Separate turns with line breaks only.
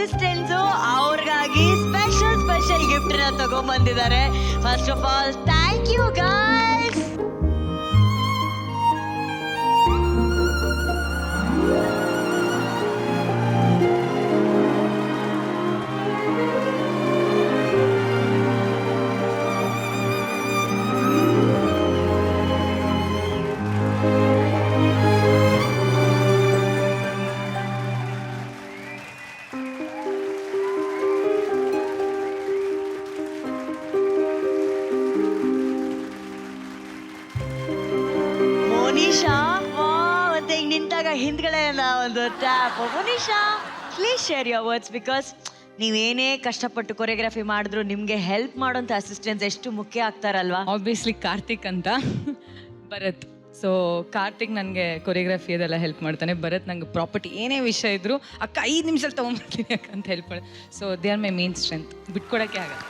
Assistants ಅವ್ರಿಗಾಗಿ special gift ನ ತಗೊಂಡ್ಬಂದಿದ್ದಾರೆ. First of all thank you guys. Monisha ಮತ್ತೆ ಹಿಂಗ್ ನಿಂತಾಗ ಹಿಂದ್ಗಡೆಯಿಂದ ಒಂದು tap. Monisha please share your words, because ನೀವೇನೇ ಕಷ್ಟಪಟ್ಟು ಕೊರಿಯೋಗ್ರಫಿ ಮಾಡಿದ್ರು ನಿಮಗೆ ಹೆಲ್ಪ್ ಮಾಡೋಂಥ ಅಸಿಸ್ಟೆಂಟ್ಸ್ ಎಷ್ಟು ಮುಖ್ಯ ಆಗ್ತಾರಲ್ವಾ?
ಆಬ್ವಿಯಸ್ಲಿ ಕಾರ್ತಿಕ್ ಅಂತ ಭರತ್. ಸೊ ಕಾರ್ತಿಕ್ ನನಗೆ ಕೊರಿಯೋಗ್ರಫಿ ಅದೆಲ್ಲ ಹೆಲ್ಪ್ ಮಾಡ್ತಾನೆ. ಭರತ್ ನಂಗೆ ಪ್ರಾಪರ್ಟಿ ಏನೇ ವಿಷಯ ಇದ್ರು ಅಕ್ಕ 5 ನಿಮಿಷದಲ್ಲಿ ತೊಗೊಂಡ್ಬರ್ತೀನಿ ಅಕ್ಕ ಅಂತ ಹೆಲ್ಪ್ ಮಾಡಿ. So they are my main strength, ಬಿಟ್ಕೊಡೋಕ್ಕೆ ಆಗಲ್ಲ.